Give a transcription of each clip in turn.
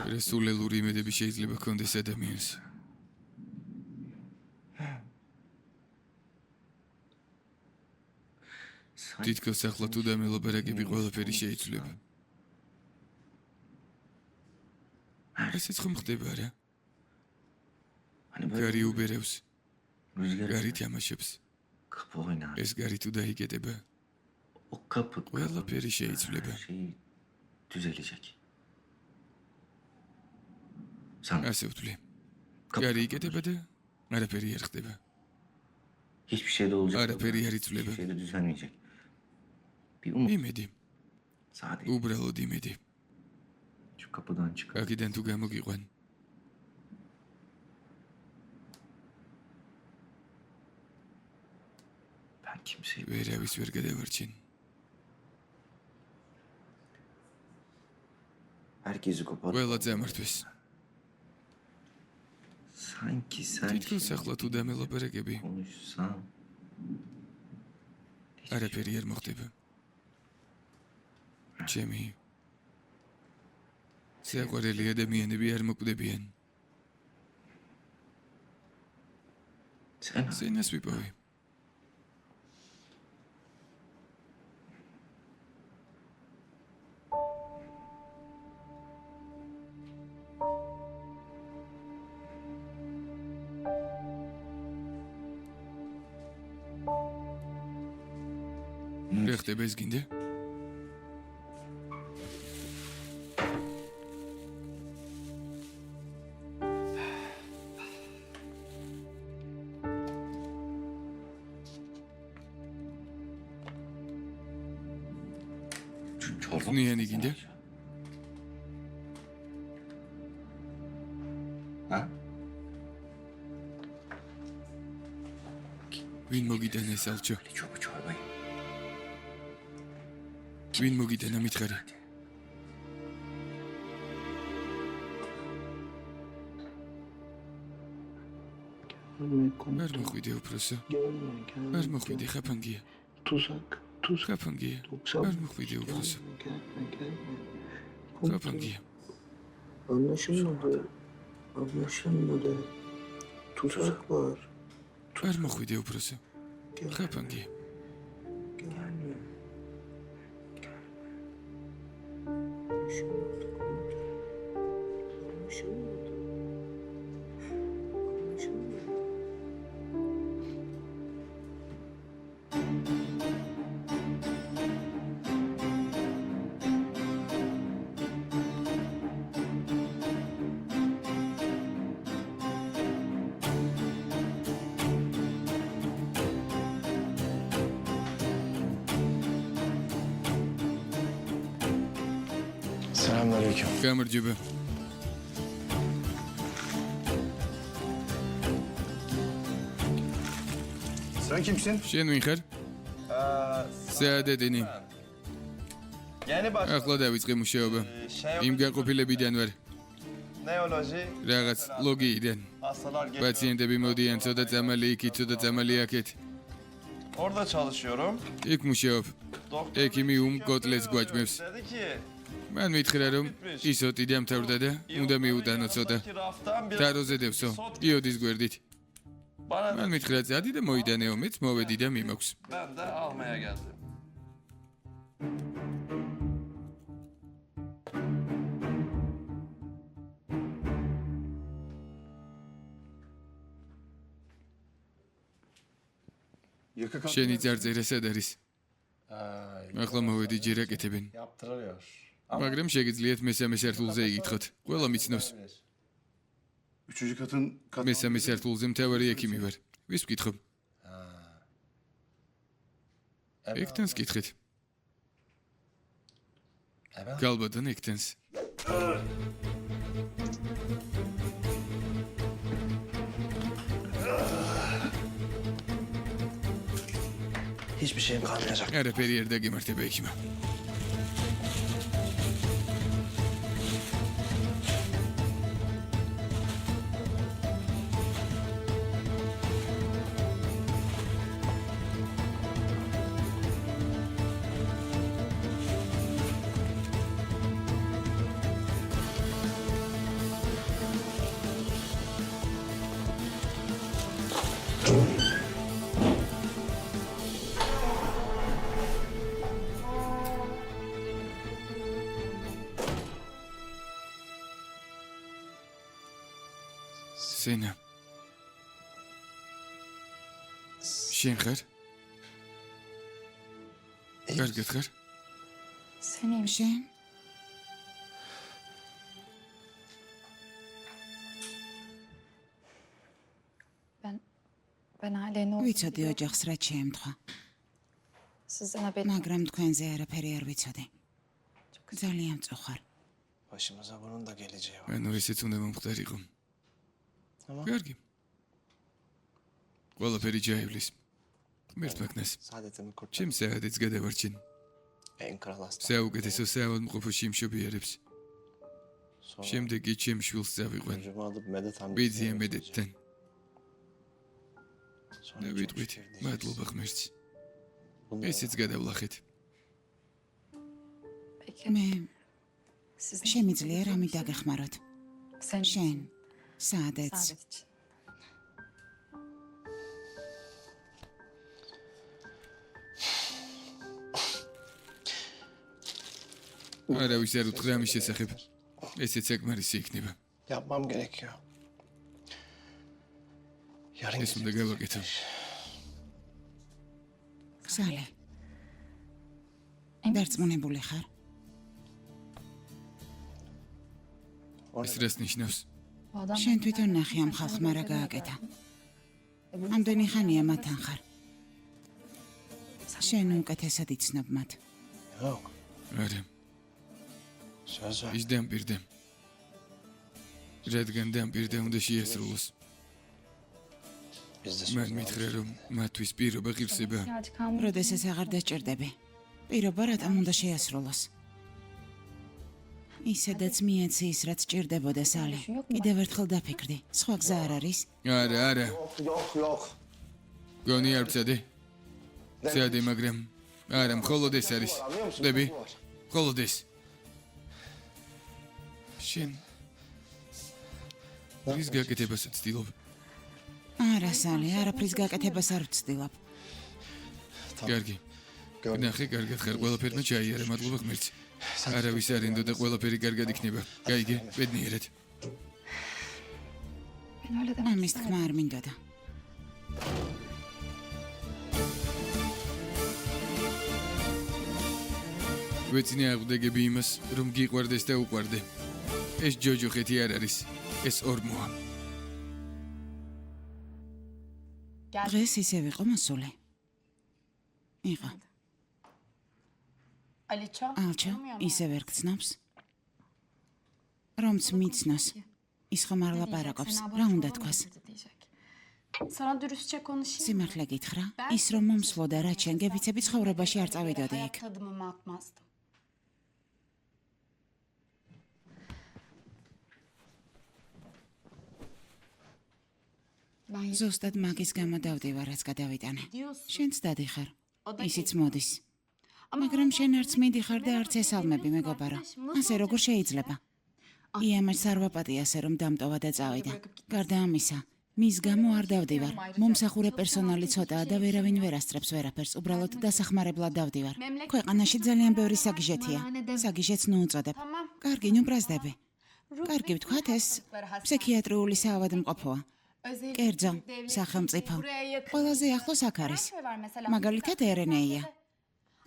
რესულელური იმედები შეიძლება ჰქონდეს ადამიანს. თითქოს ახლა თუ დამელაპარაკები ყველაფერი შეიცვლება. ესეც ხომ ხდება არა? გარი უბერევს, გარი თამაშობს. ეს გარი თუ დაიკეტება, ყველაფერი შეიცვლება. ასე ვთვლი. გარი იკეტება და არაფერი არ ხდება. Hiçbir şey de olacak. არაფერი არ იცვლება. Hiçbir şey de düzelmeyecek. Bir umut. იმედი, Sadece უბრალოდ იმედი. şu kapıdan çıkar. აქედან თუ გამოგიყვან, Ben kimseyi ვერავის ვერ გადავარჩენ. herkesi koparıp ყველა წამართვეს. sanki sen თითქოს ახლა თუ დამელაპარაკები, konuşsan არაფერი არ მოხდება. ჩემი საყვარელი ადამიანები არ მოკვდებიან. sen სენას ვიპოვე. რა ხდება ეს გინდა? çorba ნიანი გინდა? Ha? ვინ მოგიტანა ეს ალჩო? Bu çorbayı. ვინ მოგიტანა მითხარი? არ მოხვიდე უფროსო. არ მოხვიდე ხაფანგია. Tuzak. ხაფანგია. არ მოხვიდე უფროსო. Gelme. ხაფანგია. Anlaşılmadı. Tuzak var. არ მოხვიდე უფროსო. ხაფანგია. Gelme. Anlaşılmadı. Anlaşılmadı. Selamünaleyküm. გამარჯობა. Sen kimsin? შენ ვინ ხარ? საადეტინი. Yeni başladım. ახლა დავიწყე მუშაობა. იმ გაყოფილებიდან ვარ. Neoloji, რაღაც ლოგიიდან. hastalar geliyor. პაციენტები მოდიან, ცოტა წამალი იქით, ცოტა წამალი აქეთ. Orada çalışıyorum. იქ მუშაობ. Doktor ექიმი უმკოტლეს გვაჭმევს. dedi ki, მან მითხრა რომ ისოტი დამთავრდა და უნდა მიუტანო ცოტა. "Ki raftan bir თაროზე დევსო. იოდის გვერდით. bana მან მითხრა წადი და მოიტანეო, მეც მოვედი და მიმოქვს. ben de almaya geldim." Yaka kalk. შენი წარწერა სად არის? ახლა მოვედი ჯერ აკეთებენ. Yaptırılıyor. მაგრამ შეგიძლიათ მესამე სართულზე იკითხოთ. ყველა მიცნობს. Üçüncü katın მესამე სართულზე მთავარი ექიმი ვარ. ვის ვკითხო? ექთანს კითხეთ. გალბადან ექთანს. Hiçbir şeyim kalmayacak. არაფერი არ დაგემართება ექიმა. სენა. შენ ხარ? კარგად ხარ? შენ? ვიცოდი ოჯახს რაც შეემთხვა. მაგრამ თქვენზე არაფერი არ ვიცოდი. ძალიან მწუხარ. ანუ ისიც უნდა მომხდარიყო. კარგი. ყველაფერი ჯაივლის. მერტმაკნეს. ჩემ საათიც გადავარჩენ. საუკეთესო საავადმყოფოში იმშობიარებს. შემდეგ კი ჩემ შვილს წავიყვან. ბიძია მედეთთან. დავიტყვით, მადლობა ღმერთს. ესეც გადავლახეთ. მე შემიძლია რამე დაგეხმაროთ. შენ, საადეც. არავის არ უთხრა ამის შესახებ. ესეც საკმარისი იქნება. Yapmam gerekiyor. Yarın ეს უნდა გავაკეთო. სალე. დარწმუნებული ხარ? ეს რას ნიშნავს? შენ თვითონ ნახე ამ ხალხმა რა გააკეთა. ამდენი ხანია მათთან ხარ. შენ უკეთესად იცნობ მათ. Yok. არა, Söz ver. ის დამპირდა. რადგან დამპირდა უნდა შეასრულოს. Biz de მან söz მითხრა რომ მათთვის პირობა ღირსება. როდესაც აღარ დაჭირდები. პირობა რატომ უნდა შეასრულოს? ისედაც მიეციის რაც ჭირდებოდა სალე. კიდევ ერთხელ დაფიქრდი. სხვა გზა არ არის? არა. Yok. გონი არ ვცადე? ვცადე, მაგრამ არა, მხოლოდ ეს არის. ხვდები? მხოლოდ ეს. შენ რის გაკეთებას ვცდილობ? არა სალე, არაფრის გაკეთებას არ ვცდილობ. კარგი. ნახე, კარგად ხარ, ყველაფერმა ჩაიარა, მადლობა ღმერთს. არავის არ ენდო და ყველაფერი კარგად იქნება. გაიგე, ბედნიერად. ამის თქმა არ მინდოდა. ვეცინე აღვდეგები იმას, რომ გიყვარდეს და უყვარდე. ეს ჯოჯოხეთი არ არის, ეს ორმოა. დღეს ისევ იყო მოსული. იყო. ალჩო, ისევ ვერ გწნობს. რომც მიცნოს. ის ხომ არ ლაპარაკობს, რა უნდა თქვას? Sana dürüstçe konuşayım. სიმართლე გითხრა, ის რომ მომსვლოდა რაც შენ გებიცები ცხოვრებაში არ წავიდოდი იქ. Hayat adımımı atmazdım. ზუსტად მაგის გამო დავდივარ, რაც გადავიტანე. შენც დადიხარ. ისიც მოდის. მაგრამ შენ არც მიდიხარ და არც ესალმები, მეგობარო. ასე როგორ შეიძლება? იამაჩს არ ვაპატიასე, რომ დამტოვა და წავიდა. გარდა ამისა, მის გამო არ დავდივარ. მომსახურე პერსონალი ცოტაა და ვერავინ ვერ ასწრებს ვერაფერს. უბრალოდ დასახმარებლად დავდივარ. ქვეყანაში ძალიან ბევრი საგიჟეთია. საგიჟეთს ნუ უწოდებ. კარგი, ნუ ბრაზდები. კარგი ვთქვათ, ეს ფსიქიატრიული საავადმყოფოა. კერძო, სახელმწიფო. ყველაზე ახლოს აქ არის. მაგალითად ერენეია.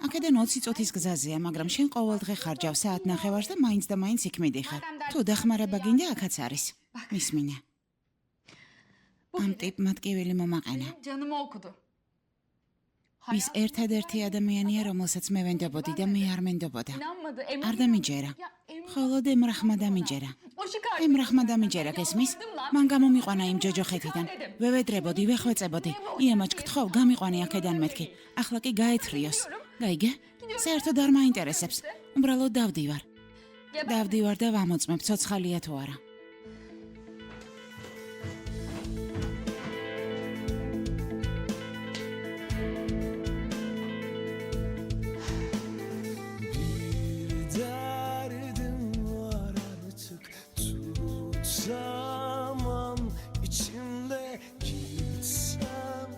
აქედან 20 წუთის გზაზეა, მაგრამ შენ ყოველ დღე ხარჯავ საათნახევარს და მაინც იქ მიდიხარ. თუ დახმარება გინდა, აქაც არის. მისმინე. ამ ტიპმა ტკივილი მომაყენა. Canımı okudu. ის ერთადერთი ადამიანია, რომელსაც მე ვენდობოდი და მე არ მენდობოდა. İnanmadı. არ დამიჯერა. მხოლოდ ემრახმა დამიჯერა. ემრახმა დამიჯერა, გესმის? მან გამომიყვანა იმ ჯოჯოხეთიდან. ვევედრებოდი, ვეხვეწებოდი. იამაჩ გთხოვ, გამიყვანი აქედან მეთქი. ახლა კი გაეთრიოს. გაიგე? საერთოდ არ მაინტერესებს. უბრალოდ დავდივარ. დავდივარ და ვამოწმებ, ცოცხალია თუ არა. Derdim var artık tutamam içimde gitsem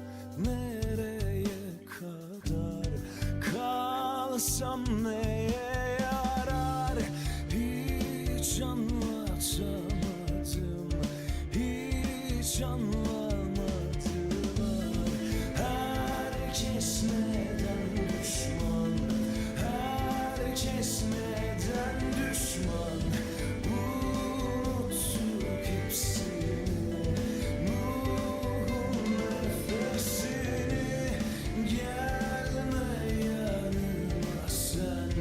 nereye kadar kalsam neye yarar hiç anlatamadım hiç hiç anlamadılar. Herkes neden düşman? Herkes neden düşman? Unuttuk hepsini, Nuh'un nefesini. Gelme yanıma sen.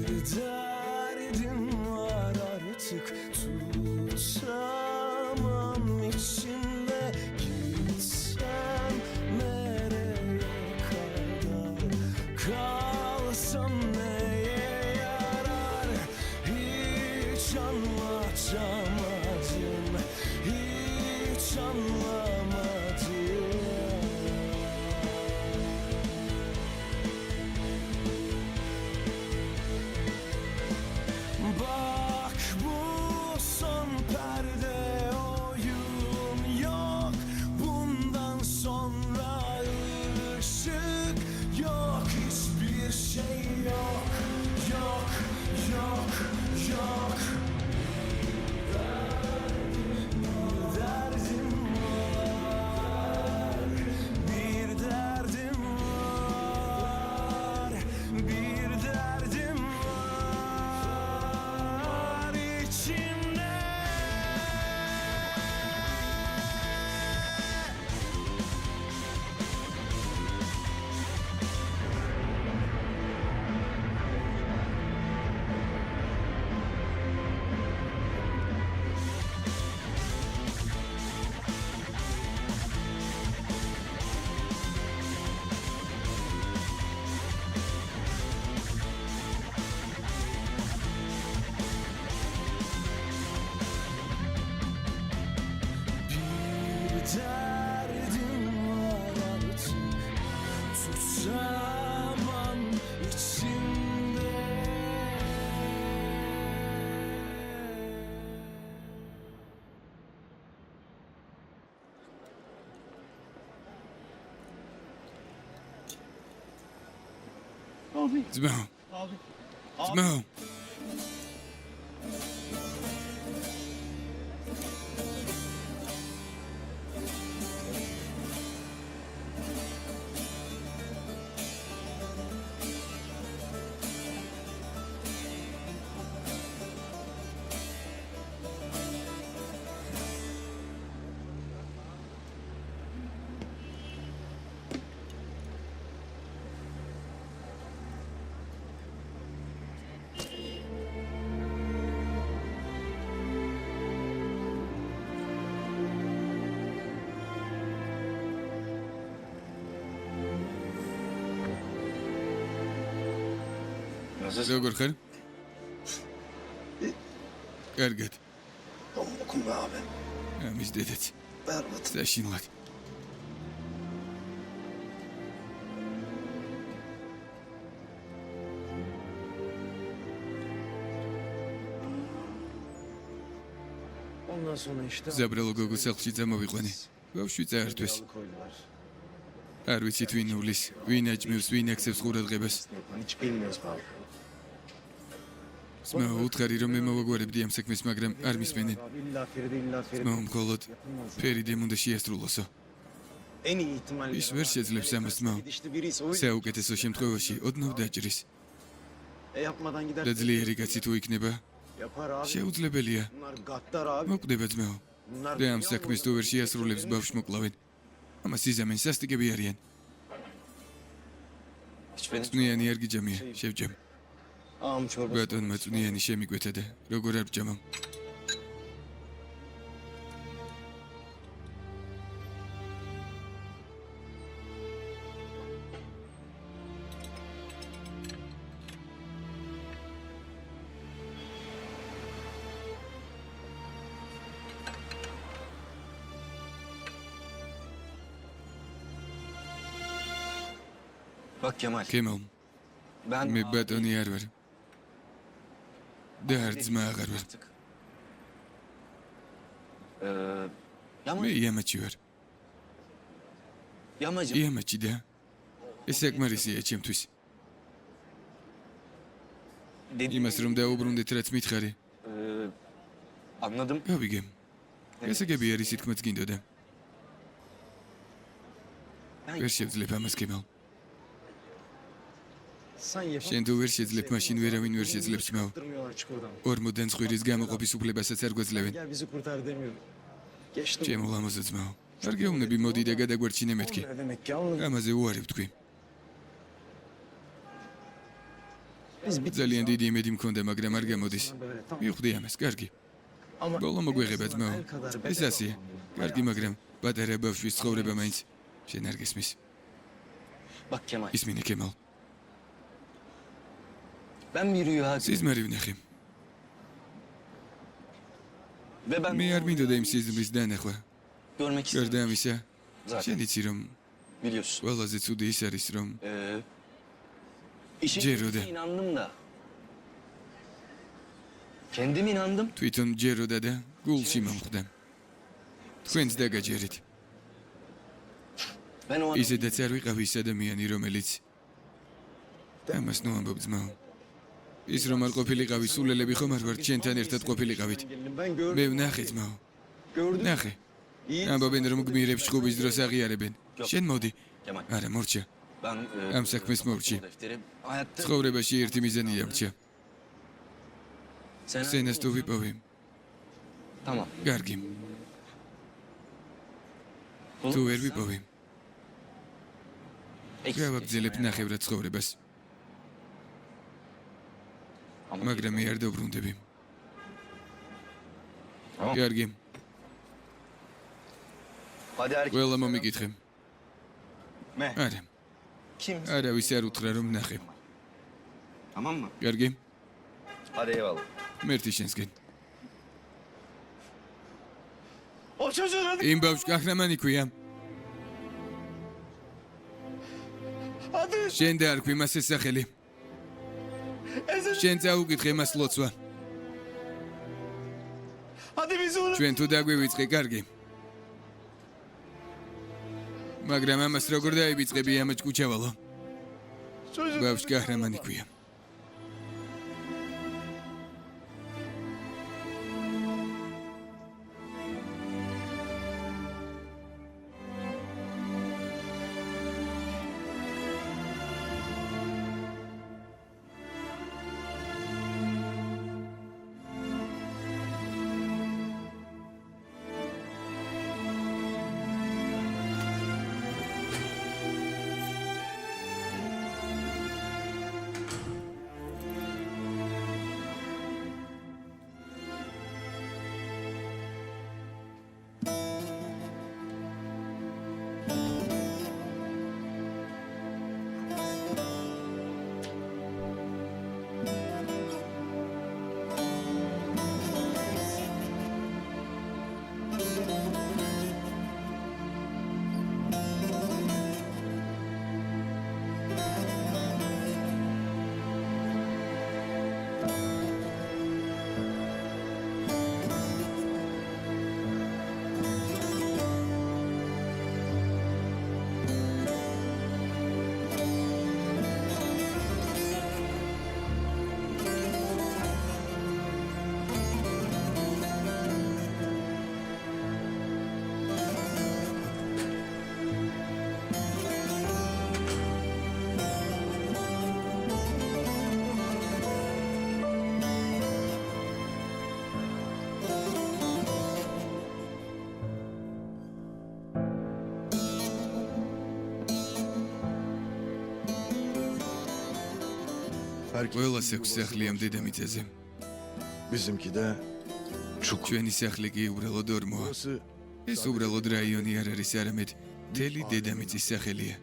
Bir derdim var artık tutamam içimde. Gitsem nereye kadar, kalsam neye yarar? Hiç anlatamadım, hiç anlamadım. Bak bu son perde, oyun yok. Bundan sonra ışık yok, hiçbir şey yok. Yok, yok, yok. Bir derdim var, bir derdim var içimde. Bir derdim var artık tutamam içimde. ძმაო ძმაო როგორ ხარ? კარგად. Dokunma abi. ამის დედაც. Berbat. საშინლად. Ondan sonra işte ზაბრალო გოგო სახლში წამოვიყვანე. ბავშვი წაართვეს. koydular. არ ვიცით ვინ უვლის, ვინ აჭმევს, ვინ აქცევს ყურადღებას. Hiç bilmiyoruz abi. ძმაო, უთხარი რომ მე მოვაგვარებდი ამ საქმეს, მაგრამ არ მისმენენ. Abi illa Feride. ძმაო, მხოლოდ ფერიდემ უნდა შეასრულოსო. En iyi ihtimalle. ის ვერ შეძლებს ამას, ძმაო. Gidişli biriyse o საუკეთესო შემთხვევაში ოდნავ დაჭრის. yapmadan gider. და ძლიერი კაცი თუ იქნება, Yapar abi. შეუძლებელია. Bunlar gaddar abi. მოკვდება ძმაო. Bunlar და ამ საქმეს თუ ვერ შეასრულებს, ბავშვს მოკლავენ. ამას იზამენ, სასტიკები არიან. hiçbirini წვნიანი არ გიჯამია, შევჯამ. am çorbası. ბატონმა წვნიანი შემიკვეთა და როგორ არ ბჯამამ. Bak Kemal, კემალ, ben მე ბატონი არ ვარ. და არ ძმა აღარ ვარ. მე იამაჩი ვარ. იამაჩი და ეს საკმარისია ჩემთვის. იმას რომ დაუბრუნდეთ რაც მითხარი. Anladım. გავიგე. ესეგები არის თითქმაც გინდოდა. ვერ შევძლებ ამას კემალ. Sen yapamazsın. შენ თუ ვერ შეძლებ მაშინ ვერავინ ვერ შეძლებს მაო. Kurtarmıyorlar, çık oradan. ორმოდან ცხვირის გამოყოფის უფლებასაც არ გვაძლევენ. Gel bizi kurtar demiyorum. Geçtim. ჩემო ლამაზო ძმაო. არ გეუბნები მოდი და გადაგვარჩინე მეთქი. Ne demek ki anladım. ამაზე უარი ვთქვი. Biz bir ძალიან დიდი იმედი მქონდა, მაგრამ არ გამოდის. böyle tamam. მივხვდი ამას, კარგი. Ama ბოლო მოგვეღება ძმაო. el kadar ეს bedel ასია. olmalı. კარგი, მაგრამ პატარა ბავშვის ცხოვრება მაინც შენ არ გესმის. Bak Kemal. ისმინე კემალ. Ben bir rüya სიზმარი ვნახე. ve ben მე არ მინდოდა იმ სიზმრის დანახვა. görmek გარდა istedim. ამისა, Zaten შენ იცი რომ biliyorsun. ყველაზე ცუდი ის არის რომ İşin Cero de. inandım da. Kendim inandım. თვითონ ჯეროდა და გულში მომხვდა. თქვენც დაგაჯერით. Ben o ისედაც არ ვიყავი ის ადამიანი, რომელიც ამას ნუ ამბობ ძმაო. ის რომ არ ყოფილიყავი სულელები ხომ არ ვართ შენთან ერთად ყოფილიყავით. Ben gördüm. მე ვნახე ძმაო. Gördüm. ნახე. İyi. ამბობენ რომ გმირებს ჩხუბის დროს აღიარებენ. შენ მოდი. Kemal. არა, მორჩა. Ben ამ საქმეს მორჩი. defteri hayatta ცხოვრებაში ერთი მიზანი ამრჩა. sen სცენას თუ ვიპოვე. Tamam. კარგი. თუ ვერ ვიპოვე. გავაგზელებ ნახევრად ცხოვრებას. მაგრამ მე არ დავბრუნდები. კარგი. Hadi erkek. ყველა მომიკითხე. Me. არა. Kim? არავის არ უთხრა რომ ნახე. Tamam mı? კარგი. Hadi eyvallah. მერტი შენსკენ. O çocuğun adı. იმ ბავშვს კახრამანი ქვია. Adı. შენ დაარქვი მას ეს სახელი. შენ წაუკითხე მას ლოცვა. Hadi bizi unut. ჩვენ თუ დაგვივიწყე, კარგი. მაგრამ ამას როგორ დაივიწყები ამაჭ კუჩავალო? Çocuk. ბავშვს კახრამანი ქვია. ყველას აქვს სახლი ამ დედამიწაზე. Bizimki de çukur. ჩვენი სახლი კი უბრალოდ ორმოა. Burası ეს უბრალოდ რაიონი არ არის არამედ მთელი დედამიწის სახელია.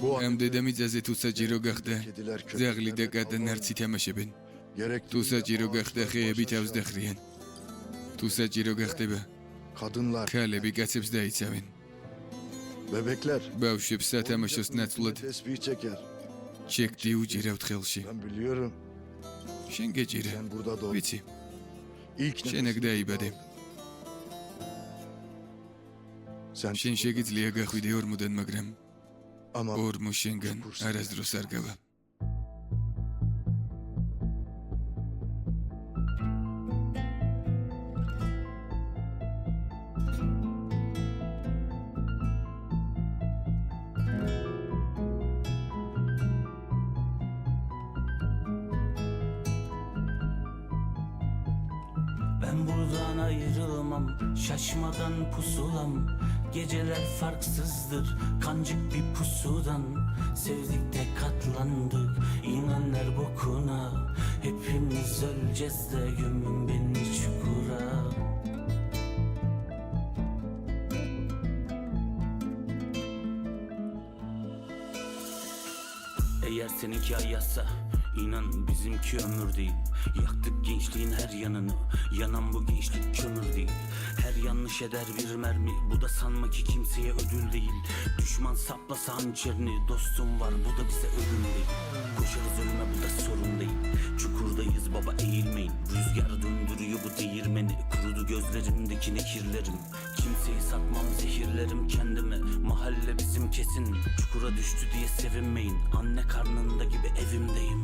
bu ამ დედამიწაზე თუ საჭირო გახდა, kediler ძაღლი და კატა ნარცი თამაშებენ. gerek თუ საჭირო გახდა, ხეები თავს დახრიან. თუ საჭირო გახდება, kadınlar, ქალები კაცებს დაიცავენ. bebekler ბავშვებს სათამაშოს ნაცვლად tesbih çeker. ჩეკდი უჭირავთ ხელში. Ben biliyorum. შენ გეჭირე. Sen burada doğ. ვიცი, İlk შენ ეგ დაიბადე. Sen შენ შეგიძლია გახვიდე ორმოდან, მაგრამ ama ორმო შენგან არასდროს არ გავა. Ben buradan ayrılmam, şaşmadan pusulam. Geceler farksızdır, kancık bir pusudan. Sevdik de katlandık, inanlar bokuna. Hepimiz öleceğiz de gömün beni çukura. Eğer seninki ay yazsa, inan bizimki ömür değil. Yaktık gençliğin her yanını, yanan bu gençlik kömür değil. Her yanlış eder bir mermi, bu da sanma ki kimseye ödül değil. Düşman saplasa hançerini, dostum var bu da bize ölüm değil. Koşarız ölüme bu da sorun değil. Çukurdayız baba eğilmeyin, rüzgar döndürüyor bu değirmeni. Kurudu gözlerimdeki nekirlerim, kimseyi satmam zehirlerim kendime. Mahalle bizim kesin, çukura düştü diye sevinmeyin. Anne karnında gibi evimdeyim.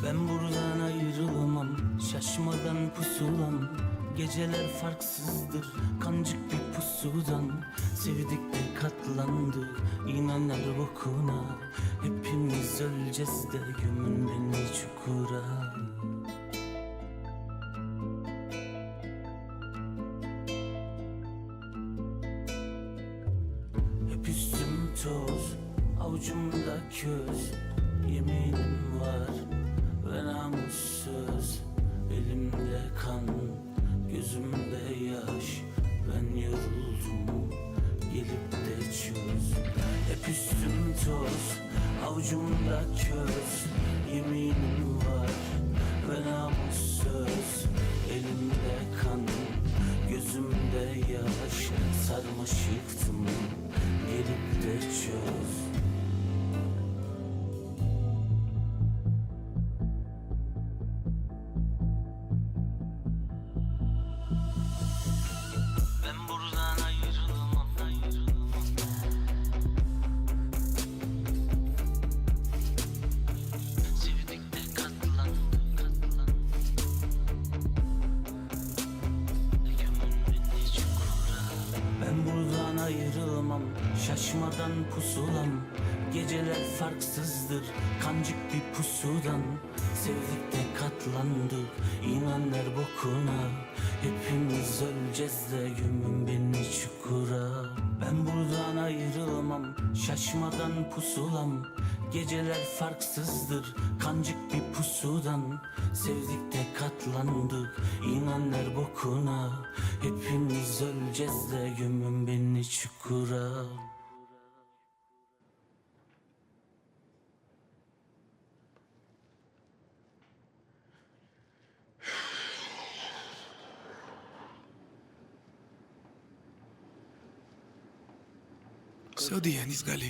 Ben buradan ayrılamam, şaşmadan pusulam. Geceler farksızdır, kancık bir pusudan. Sevdik de katlandık, inanlar bokuna. Hepimiz öleceğiz de gömün beni çukura. Hep üstüm toz, avucumda köz. Yeminim var ve namussuz. Elimde kan, gözümde yaş. Ben yoruldum, gelip de çöz. Hep üstüm toz, avucumda köz. Yeminim var ve namussuz. Elimde kan, gözümde yaş. Sarmaşıktım, gelip de çöz. Ben buradan ayrılamam, sevdik de katlandık, gömün beni çukura. Ben buradan ayrılamam, şaşmadan pusulam. Geceler farksızdır, kancık bir pusudan. Sevdik de katlandık, inanlar bokuna. Hepimiz öleceğiz de gömün beni çukura. Ben buradan ayrılamam, şaşmadan pusulam. Geceler farksızdır, kancık bir pusudan. Sevdik de katlandık, inanlar bokuna. Hepimiz öleceğiz de gömün beni çukura. სოდიანის გალი.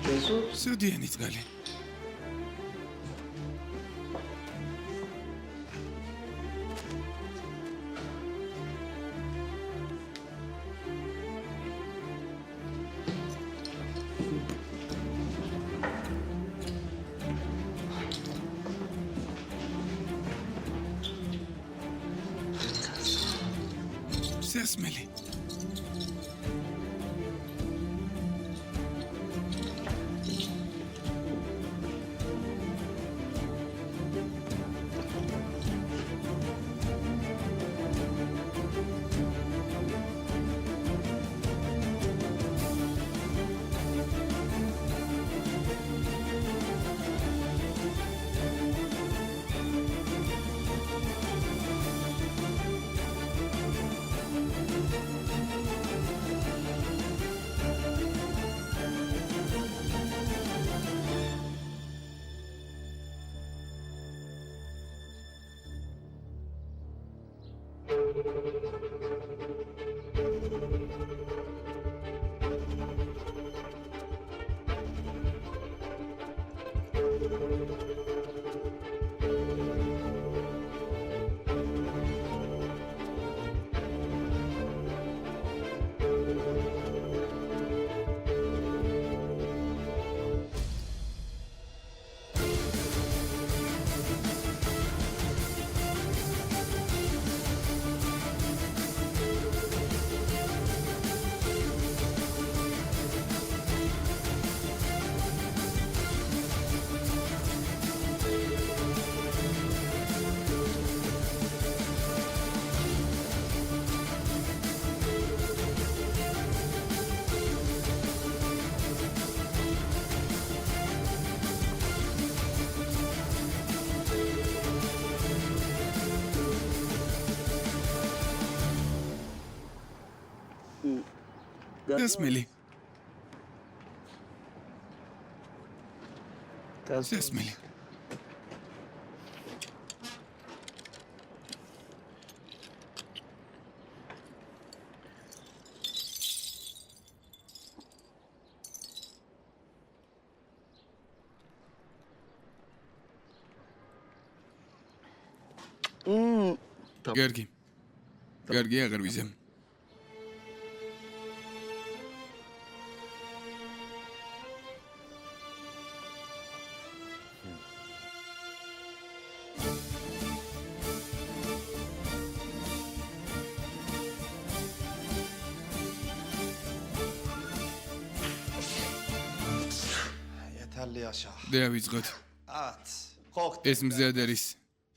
Jesus. სოდიანის გალი. სასმელი. დასმელი. დასმელი. Გერგი. გერგი აღარ ვიზამ. დავიწყოთ. ეს მზად არის.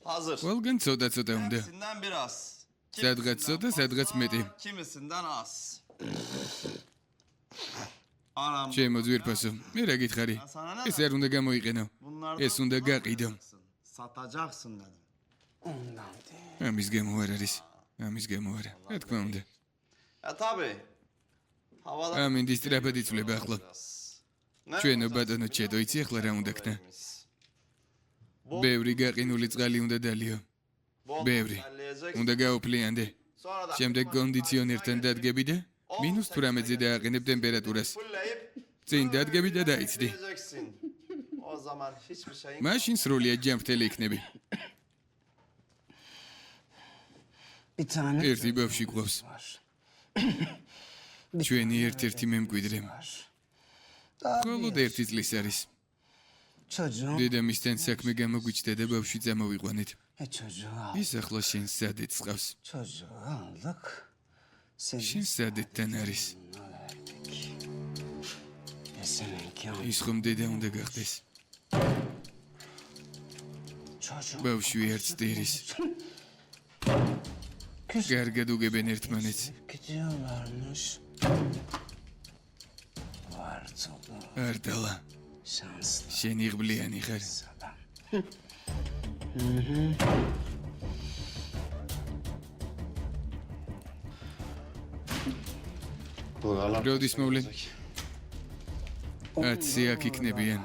Hazır. ყველგან ცოტა უნდა. Kimisinden biraz. სადღაც ცოტა, სადღაც მეტი. Kimisinden az. Anam. ჩემო ძვირფასო, მე რა გითხარი? ეს არ უნდა გამოიყენო. ეს უნდა გაყიდო. Satacaksın dedim. ამის გამო არ არის. ამის გამო არა. რა თქმა უნდა. Ya tabii. Havada. ამინდი სწრაფად იცვლება ახლა. ჩვენო ბატონო ჩედო იცი ახლა რა უნდა ქნა? ბევრი გაყინული წყალი უნდა დალიო. ბევრი. უნდა გაუფლიანდე. შემდეგ კონდიციონერთან დადგები და -18-ზე დააყენებ ტემპერატურას. წინ დადგები და დაიცდი. O zaman hiçbir şeyin მაშინ სრულიად ჯანმრთელი იქნები. ერთი ბავშვი გვყავს. ჩვენი ერთ-ერთი მემკვიდრე. მხოლოდ 1 წლის არის. დედამისთან საქმე გამოგვიჩნდა და ბავშვი წამოვიყვანეთ. ის ახლა შენ სადეც ყავს. შენ სადეთთან არის. ის ხომ დედა უნდა გახდეს. ბავშვი არც დერის. კარგად უგებენ ერთმანეთს. არტალა. შენ იღბლიანი ხარ. როდის მოვლენ? 10 აქ იქნებიან.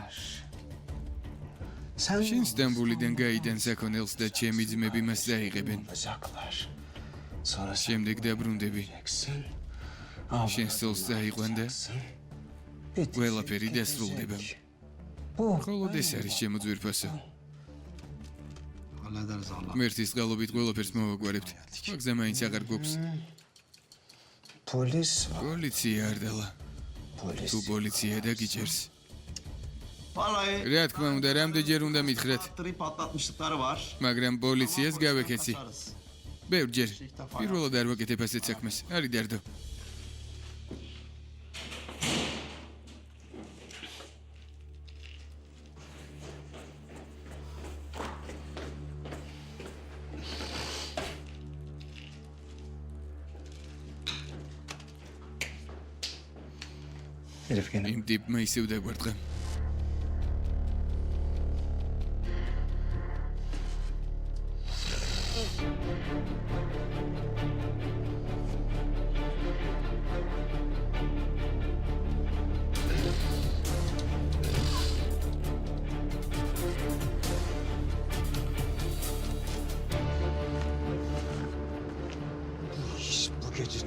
შენ სტამბულიდან გაიდან საქონელს და ჩემი ძმები მას დაიღებენ. შემდეგ დაბრუნდები. შენ სწორს დაიყვან და ყველაფერი დასრულდება. მხოლოდ ეს არის ჩემო ძვირფასო. ღმერთის წყალობით ყველაფერს მოვაგვარებთ. მაგზა მაინც აღარ გვაქვს. პოლიცია არ დალა. თუ პოლიცია დაგიჭერს. რა თქმა უნდა, რამდენჯერ უნდა მითხრათ. patlatmışlıkları var. მაგრამ პოლიციას გავეკეცი. ბევრჯერ. პირველად არ ვაკეთებ ასეთ საქმეს. არი დარდო. იმ ტიპმა ისევ დაგვარტყა.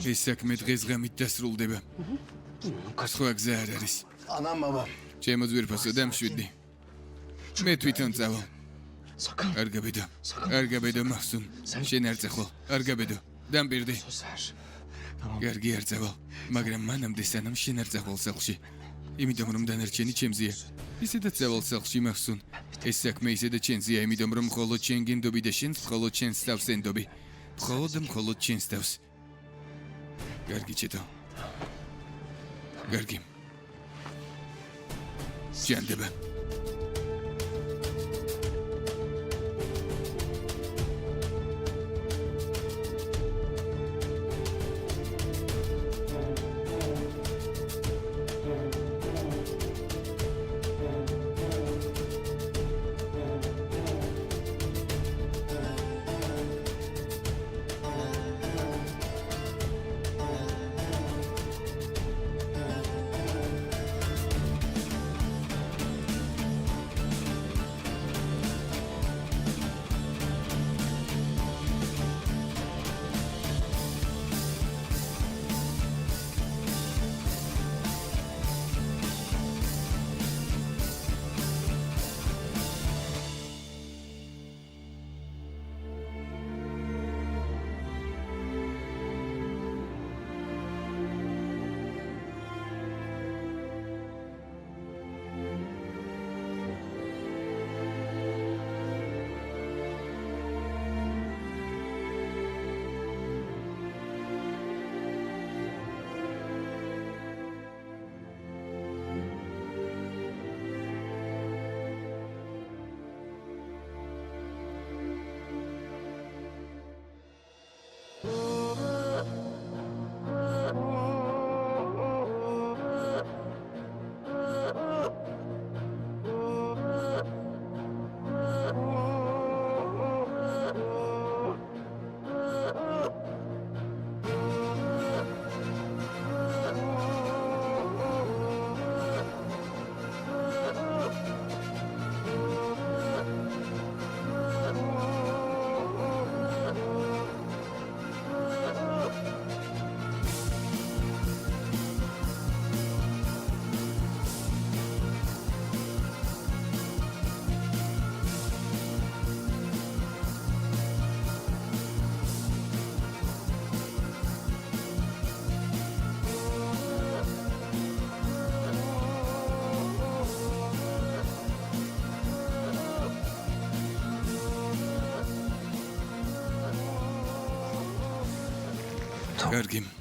ეს საქმე დღესღამით დასრულდება. სხვა გზა არ არის. Anam babam. ჩემო ძვირფასო დამშვიდი. მე თვითონ წავალ. არ გაბედო. არ გაბედო მახსუნ. შენ არ წახვალ. არ გაბედო. დამპირდი. კარგი არ წავალ. მაგრამ მანამდე სანამ შენ არ წახვალ სახლში. იმიტომ რომ დანარჩენი ჩემზეა. ისედაც წავალ სახლში მახსუნ. ეს საქმე ისედაც ჩემზეა, იმიტომ რომ მხოლოდ შენ გინდობი და შენს მხოლოდ შენს თავს ენდობი. მხოლოდ შენს თავს. კარგი ჩეტო. კარგი. ჭიანდება. კარგი.